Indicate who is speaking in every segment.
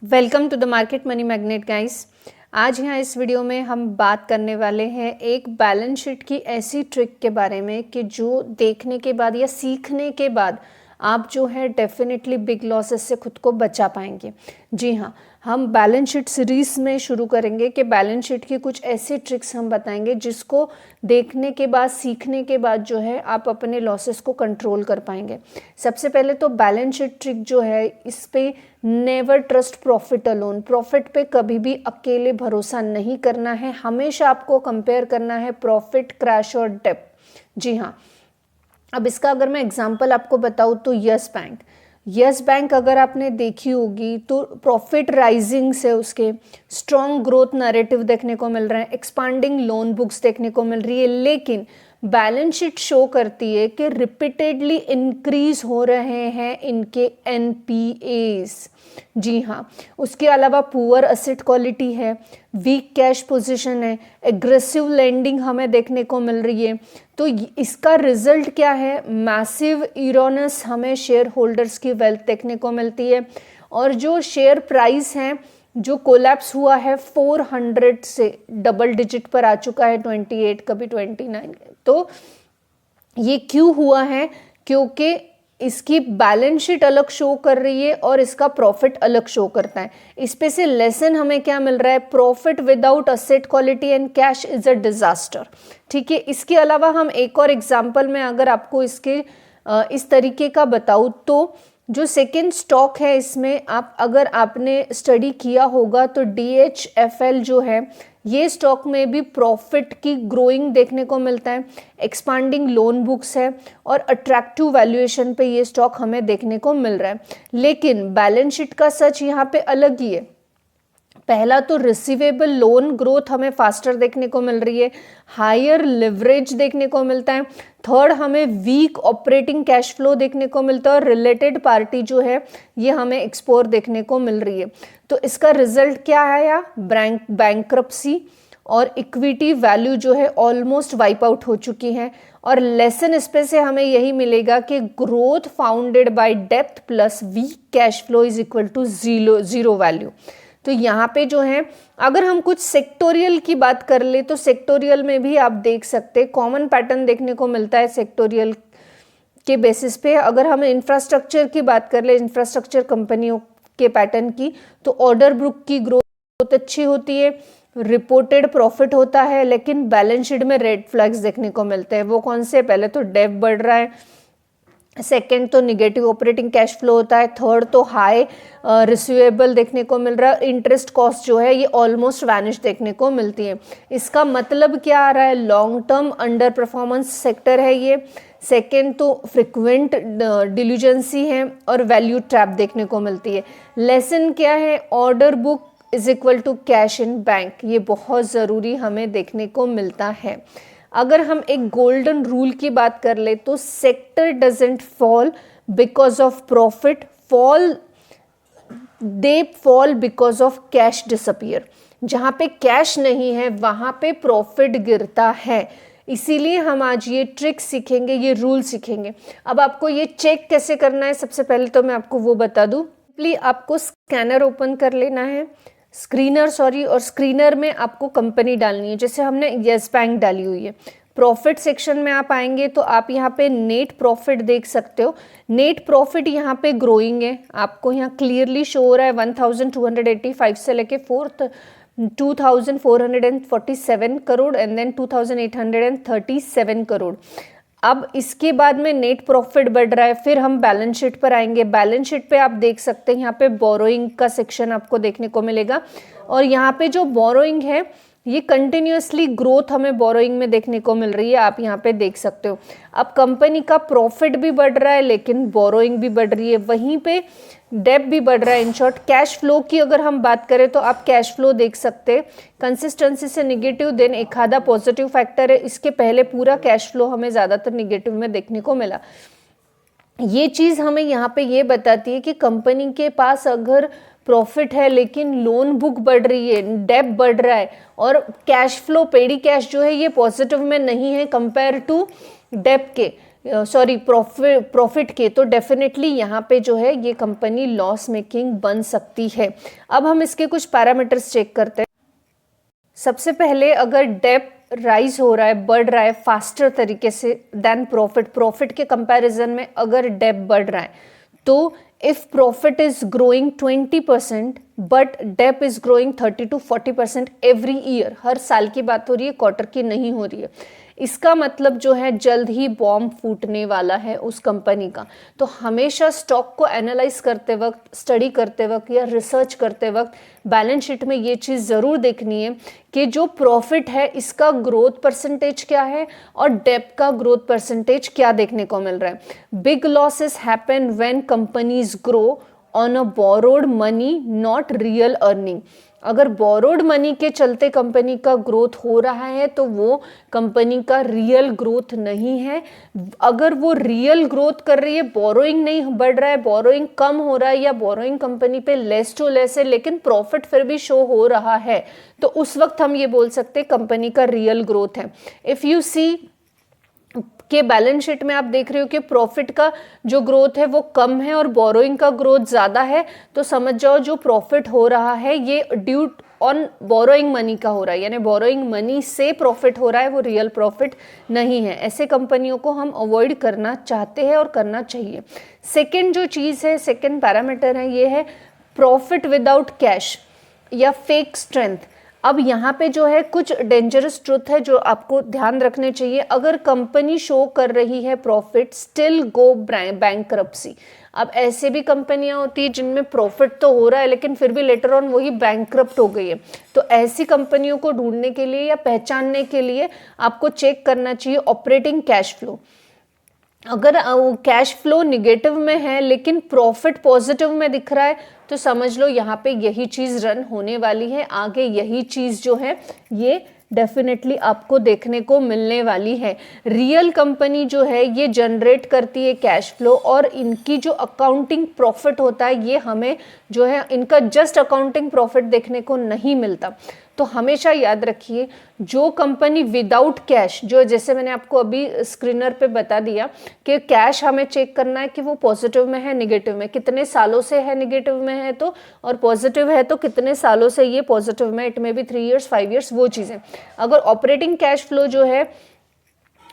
Speaker 1: Welcome to the market money magnet guys. आज यहाँ इस वीडियो में हम बात करने वाले हैं एक बैलेंस शीट की ऐसी ट्रिक के बारे में कि जो देखने के बाद या सीखने के बाद आप जो है डेफिनेटली बिग लॉसेस से खुद को बचा पाएंगे। जी हाँ, हम बैलेंस शीट सीरीज में शुरू करेंगे कि बैलेंस शीट की कुछ ऐसी ट्रिक्स हम बताएंगे जिसको देखने के बाद सीखने के बाद जो है आप अपने लॉसेस को कंट्रोल कर पाएंगे। सबसे पहले तो बैलेंस शीट ट्रिक जो है इस पे never trust profit alone, profit पे कभी भी अकेले भरोसा नहीं करना है, हमेशा आपको कंपेयर करना है प्रॉफिट, क्रैश और डेप्थ। जी हाँ, अब इसका अगर मैं एग्जांपल आपको बताऊँ तो यस बैंक अगर आपने देखी होगी तो प्रॉफिट राइजिंग से उसके स्ट्रॉन्ग ग्रोथ नैरेटिव देखने को मिल रहा है, एक्सपांडिंग लोन बुक्स देखने को मिल रही है, लेकिन बैलेंस शीट शो करती है कि रिपीटेडली इंक्रीज हो रहे हैं इनके एनपीएस। जी हाँ, उसके अलावा पुअर असेट क्वालिटी है, वीक कैश पोजीशन है, एग्रेसिव लेंडिंग हमें देखने को मिल रही है। तो इसका रिजल्ट क्या है? मैसिव इरोनस हमें शेयर होल्डर्स की वेल्थ देखने को मिलती है, और जो शेयर प्राइस है जो कोलैप्स हुआ है 400 से डबल डिजिट पर आ चुका है, 28 कभी 29। तो ये क्यों हुआ है? क्योंकि इसकी बैलेंस शीट अलग शो कर रही है और इसका प्रॉफिट अलग शो करता है। इस पे से लेसन हमें क्या मिल रहा है? Profit without asset quality and cash is a disaster. ठीक है, इसके अलावा हम एक और एग्जांपल में अगर आपको इसके इस तरीके का बताऊँ तो जो सेकेंड स्टॉक है इसमें आप अगर आपने स्टडी किया होगा तो DHFL जो है ये स्टॉक में भी प्रॉफिट की ग्रोइंग देखने को मिलता है, एक्सपांडिंग लोन बुक्स है और अट्रैक्टिव वैल्यूएशन पे ये स्टॉक हमें देखने को मिल रहा है। लेकिन बैलेंस शीट का सच यहाँ पे अलग ही है। पहला तो रिसीवेबल लोन ग्रोथ हमें फास्टर देखने को मिल रही है, हायर लिवरेज देखने को मिलता है, थर्ड हमें वीक ऑपरेटिंग कैश फ्लो देखने को मिलता है, और रिलेटेड पार्टी जो है ये हमें एक्सपोर देखने को मिल रही है। तो इसका रिजल्ट क्या आया? बैंक्रप्सी और इक्विटी वैल्यू जो है ऑलमोस्ट वाइप आउट हो चुकी है। और लेसन इस पे से हमें यही मिलेगा कि growth founded by depth plus weak cash flow is equal to zero value. तो यहाँ पे जो है अगर हम कुछ सेक्टोरियल की बात कर ले तो सेक्टोरियल में भी आप देख सकते कॉमन पैटर्न देखने को मिलता है सेक्टोरियल के बेसिस पे। अगर हम इंफ्रास्ट्रक्चर की बात कर ले, इंफ्रास्ट्रक्चर कंपनियों के पैटर्न की, तो ऑर्डर बुक की ग्रोथ बहुत अच्छी होती है, रिपोर्टेड प्रॉफिट होता है, लेकिन बैलेंस शीट में रेड फ्लैग्स देखने को मिलते हैं। वो कौन से? पहले तो डेब्ट बढ़ रहा है, सेकेंड तो निगेटिव ऑपरेटिंग कैश फ्लो होता है, थर्ड तो हाई रिसीवेबल देखने को मिल रहा है, इंटरेस्ट कॉस्ट जो है ये ऑलमोस्ट वैनिश देखने को मिलती है। इसका मतलब क्या आ रहा है? Long term under performance sector है ये। सेकेंड तो फ्रिक्वेंट डिलीजेंसी है और वैल्यू ट्रैप देखने को मिलती है। लेसन क्या है? Order book is equal to cash in bank, ये बहुत ज़रूरी हमें देखने को मिलता है। अगर हम एक गोल्डन रूल की बात कर ले तो sector doesn't fall because of profit, they fall because of cash disappear. जहाँ पे कैश नहीं है वहाँ पे प्रॉफिट गिरता है। इसीलिए हम आज ये ट्रिक सीखेंगे, ये रूल सीखेंगे। अब आपको ये चेक कैसे करना है, सबसे पहले तो मैं आपको वो बता दूँ। सिंपली आपको स्कैनर ओपन कर लेना है, और स्क्रीनर में आपको कंपनी डालनी है। जैसे हमने यस बैंक डाली हुई है। प्रॉफिट सेक्शन में आप आएंगे तो आप यहाँ पे नेट प्रॉफिट देख सकते हो। नेट प्रॉफिट यहाँ पे ग्रोइंग है, आपको यहाँ क्लियरली शो हो रहा है 1285 से लेके 2447 करोड़ एंड देन 2837 करोड़। अब इसके बाद में नेट प्रॉफिट बढ़ रहा है। फिर हम बैलेंस शीट पर आएंगे। बैलेंस शीट पे आप देख सकते हैं यहाँ पे बोरोइंग का सेक्शन आपको देखने को मिलेगा, और यहाँ पे जो बोरोइंग है ये कंटिन्यूअसली ग्रोथ हमें बोरोइंग में देखने को मिल रही है, आप यहाँ पे देख सकते हो। अब कंपनी का प्रॉफिट भी बढ़ रहा है लेकिन बोरोइंग भी बढ़ रही है, वहीं पे डेब्ट भी बढ़ रहा है। इन शॉर्ट कैश फ्लो की अगर हम बात करें तो आप कैश फ्लो देख सकते हैं कंसिस्टेंसी से निगेटिव, देन एक आधा पॉजिटिव फैक्टर है। इसके पहले पूरा कैश फ्लो हमें ज़्यादातर निगेटिव में देखने को मिला। ये चीज़ हमें यहाँ पे ये बताती है कि कंपनी के पास अगर प्रॉफिट है लेकिन लोन बुक बढ़ रही है, डेब्ट बढ़ रहा है, और कैश फ्लो पेडी कैश जो है ये पॉजिटिव में नहीं है कंपेयर टू डेब्ट के, सॉरी प्रॉफिट के, तो डेफिनेटली यहाँ पे जो है ये कंपनी लॉस मेकिंग बन सकती है। अब हम इसके कुछ पैरामीटर्स चेक करते हैं। सबसे पहले अगर डेप राइज हो रहा है, बढ़ रहा है फास्टर तरीके से देन प्रॉफिट के कंपैरिजन में अगर डेप बढ़ रहा है, तो if profit is growing 20% but dep is growing 30 to 40% every year, हर साल की बात हो रही है, क्वार्टर की नहीं हो रही है, इसका मतलब जो है जल्द ही बॉम्ब फूटने वाला है उस कंपनी का। तो हमेशा स्टॉक को एनालाइज करते वक्त, स्टडी करते वक्त या रिसर्च करते वक्त बैलेंस शीट में ये चीज़ ज़रूर देखनी है कि जो प्रॉफिट है इसका ग्रोथ परसेंटेज क्या है और डेप का ग्रोथ परसेंटेज क्या देखने को मिल रहा है। Big losses happen when companies grow on a borrowed money not real earning. अगर बोरोड मनी के चलते कंपनी का ग्रोथ हो रहा है तो वो कंपनी का रियल ग्रोथ नहीं है। अगर वो रियल ग्रोथ कर रही है, बोरोइंग नहीं बढ़ रहा है, बोरोइंग कम हो रहा है या बोरोइंग कंपनी पे लेस टू लेस है लेकिन प्रॉफिट फिर भी शो हो रहा है, तो उस वक्त हम ये बोल सकते हैं कंपनी का रियल ग्रोथ है। इफ़ यू सी के बैलेंस शीट में आप देख रहे हो कि प्रॉफिट का जो ग्रोथ है वो कम है और बोरोइंग का ग्रोथ ज़्यादा है, तो समझ जाओ जो प्रॉफिट हो रहा है ये ड्यू ऑन बोरोइंग मनी का हो रहा है, यानी बोरोइंग मनी से प्रॉफिट हो रहा है, वो रियल प्रॉफिट नहीं है। ऐसे कंपनियों को हम अवॉइड करना चाहते हैं और करना चाहिए। सेकेंड जो चीज़ है, सेकेंड पैरामीटर है, ये है प्रॉफिट विदाउट कैश या फेक स्ट्रेंथ। अब यहाँ पे जो है कुछ डेंजरस ट्रुथ है जो आपको ध्यान रखने चाहिए। अगर कंपनी शो कर रही है प्रॉफिट, स्टिल गो बैंकरप्सी। अब ऐसे भी कंपनियां होती है जिनमें प्रॉफिट तो हो रहा है लेकिन फिर भी लेटर ऑन वही बैंकरप्ट हो गई है, तो ऐसी कंपनियों को ढूंढने के लिए या पहचानने के लिए आपको चेक करना चाहिए ऑपरेटिंग कैश फ्लो। अगर कैश फ्लो निगेटिव में है लेकिन प्रॉफिट पॉजिटिव में दिख रहा है तो समझ लो यहाँ पे यही चीज़ रन होने वाली है, आगे यही चीज़ जो है ये डेफिनेटली आपको देखने को मिलने वाली है। रियल कंपनी जो है ये जनरेट करती है कैश फ्लो और इनकी जो अकाउंटिंग प्रॉफिट होता है ये हमें जो है इनका जस्ट अकाउंटिंग प्रॉफिट देखने को नहीं मिलता। तो हमेशा याद रखिए जो कंपनी विदाउट कैश, जो जैसे मैंने आपको अभी स्क्रीनर पे बता दिया कि कैश हमें चेक करना है कि वो पॉजिटिव में है निगेटिव में, कितने सालों से है निगेटिव में है तो, और पॉजिटिव है तो कितने सालों से ये पॉजिटिव में, इट में भी 3 years 5 years, वो चीज़ें। अगर ऑपरेटिंग कैश फ्लो जो है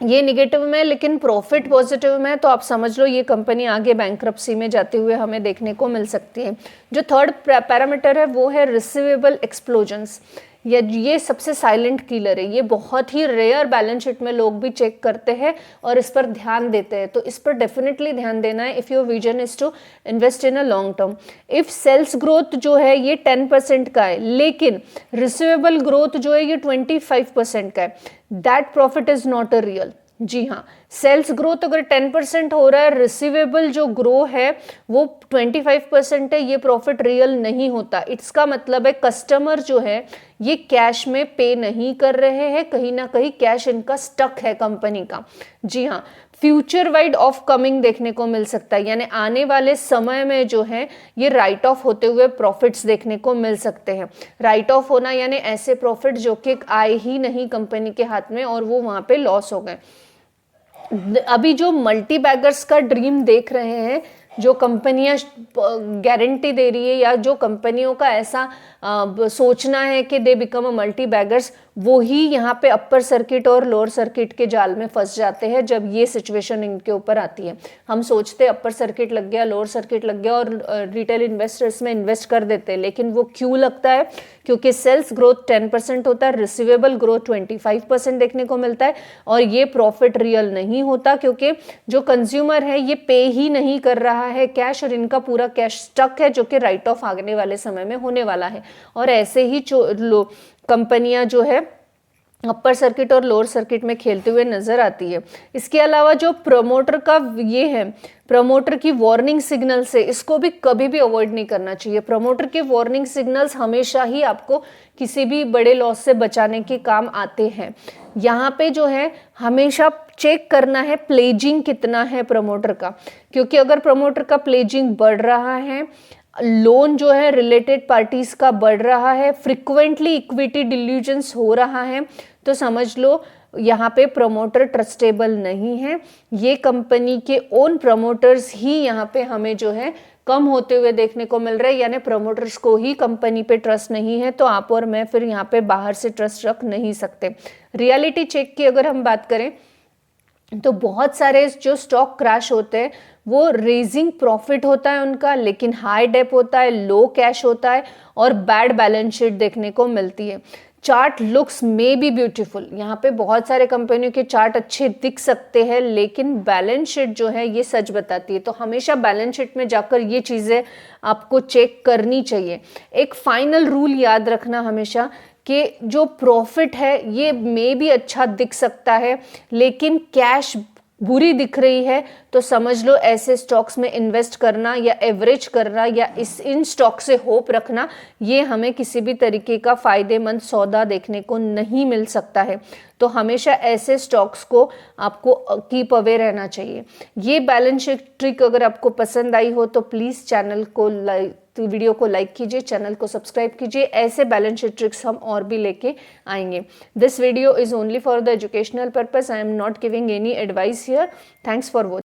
Speaker 1: ये निगेटिव में लेकिन प्रॉफिट पॉजिटिव में, तो आप समझ लो ये कंपनी आगे बैंकरप्सी में जाते हुए हमें देखने को मिल सकती है। जो थर्ड पैरामीटर है वो है रिसीवेबल एक्सप्लोजन्स। ये सबसे साइलेंट किलर है, ये बहुत ही रेयर बैलेंस शीट में लोग भी चेक करते हैं और इस पर ध्यान देते हैं, तो इस पर डेफिनेटली ध्यान देना है if your vision is to invest in a long term. If sales growth जो है ये 10% का है लेकिन रिसीवेबल ग्रोथ जो है ये 25% का है, that profit is not a real. जी हाँ, सेल्स ग्रोथ अगर 10% हो रहा है, रिसीवेबल जो ग्रो है वो 25% है, ये प्रॉफिट रियल नहीं होता। इसका मतलब है कस्टमर जो है ये कैश में पे नहीं कर रहे हैं, कहीं ना कहीं कैश इनका स्टक है कंपनी का। जी हाँ, फ्यूचर वाइड ऑफ कमिंग देखने को मिल सकता है, यानी आने वाले समय में जो है ये राइट ऑफ होते हुए प्रॉफिट्स देखने को मिल सकते हैं। राइट ऑफ होना यानी ऐसे प्रॉफिट जो कि आए ही नहीं कंपनी के हाथ में और वो वहां पे लॉस हो गए। अभी जो मल्टी बैगर्स का ड्रीम देख रहे हैं, जो कंपनियां गारंटी दे रही है या जो कंपनियों का ऐसा सोचना है कि they become a multi beggars, वो ही यहाँ पे अपर सर्किट और लोअर सर्किट के जाल में फंस जाते हैं जब ये सिचुएशन इनके ऊपर आती है। हम सोचते हैं अपर सर्किट लग गया, लोअर सर्किट लग गया और रिटेल इन्वेस्टर्स में इन्वेस्ट कर देते हैं, लेकिन वो क्यों लगता है? क्योंकि सेल्स ग्रोथ 10% होता है, रिसीवेबल ग्रोथ 25% देखने को मिलता है और ये प्रॉफिट रियल नहीं होता क्योंकि जो कंज्यूमर है ये पे ही नहीं कर रहा है कैश और इनका पूरा कैश स्टक है जो कि राइट ऑफ आने वाले समय में होने वाला है। और ऐसे ही कंपनियां जो है अपर सर्किट और लोअर सर्किट में खेलते हुए नजर आती है। इसके अलावा जो प्रमोटर का ये है, प्रमोटर की वार्निंग सिग्नल्स है, इसको भी कभी भी अवॉइड नहीं करना चाहिए। प्रमोटर के वार्निंग सिग्नल्स हमेशा ही आपको किसी भी बड़े लॉस से बचाने के काम आते हैं। यहाँ पे जो है हमेशा चेक करना है प्लेजिंग कितना है प्रमोटर का, क्योंकि अगर प्रमोटर का प्लेजिंग बढ़ रहा है, लोन जो है रिलेटेड पार्टीज का बढ़ रहा है, फ्रिक्वेंटली इक्विटी डिल्यूजन्स हो रहा है, तो समझ लो यहाँ पे प्रमोटर ट्रस्टेबल नहीं है, ये कंपनी के ओन प्रमोटर्स ही यहाँ पे हमें जो है कम होते हुए देखने को मिल रहा है, यानी प्रमोटर्स को ही कंपनी पे ट्रस्ट नहीं है, तो आप और मैं फिर यहाँ पे बाहर से ट्रस्ट रख नहीं सकते। रियलिटी चेक की अगर हम बात करें तो बहुत सारे जो स्टॉक क्रैश होते हैं वो रेजिंग प्रॉफिट होता है उनका, लेकिन हाई डेप होता है, लो कैश होता है और बैड बैलेंस शीट देखने को मिलती है। Chart looks may be beautiful, यहाँ पे बहुत सारे कंपनियों के चार्ट अच्छे दिख सकते हैं, लेकिन बैलेंस शीट जो है ये सच बताती है। तो हमेशा बैलेंस शीट में जाकर ये चीज़ें आपको चेक करनी चाहिए। एक फाइनल रूल याद रखना हमेशा कि जो प्रॉफिट है ये मे भी अच्छा दिख सकता है, लेकिन कैश बुरी दिख रही है तो समझ लो ऐसे स्टॉक्स में इन्वेस्ट करना या एवरेज करना या इन स्टॉक से होप रखना, ये हमें किसी भी तरीके का फायदेमंद सौदा देखने को नहीं मिल सकता है। तो हमेशा ऐसे स्टॉक्स को आपको कीप अवे रहना चाहिए। ये बैलेंस शीट ट्रिक अगर आपको पसंद आई हो तो प्लीज़ चैनल को वीडियो को लाइक कीजिए, चैनल को सब्सक्राइब कीजिए। ऐसे बैलेंस शीट ट्रिक्स हम और भी लेके आएंगे। This video is only for the educational purpose, I am not giving any advice here. Thanks for watching.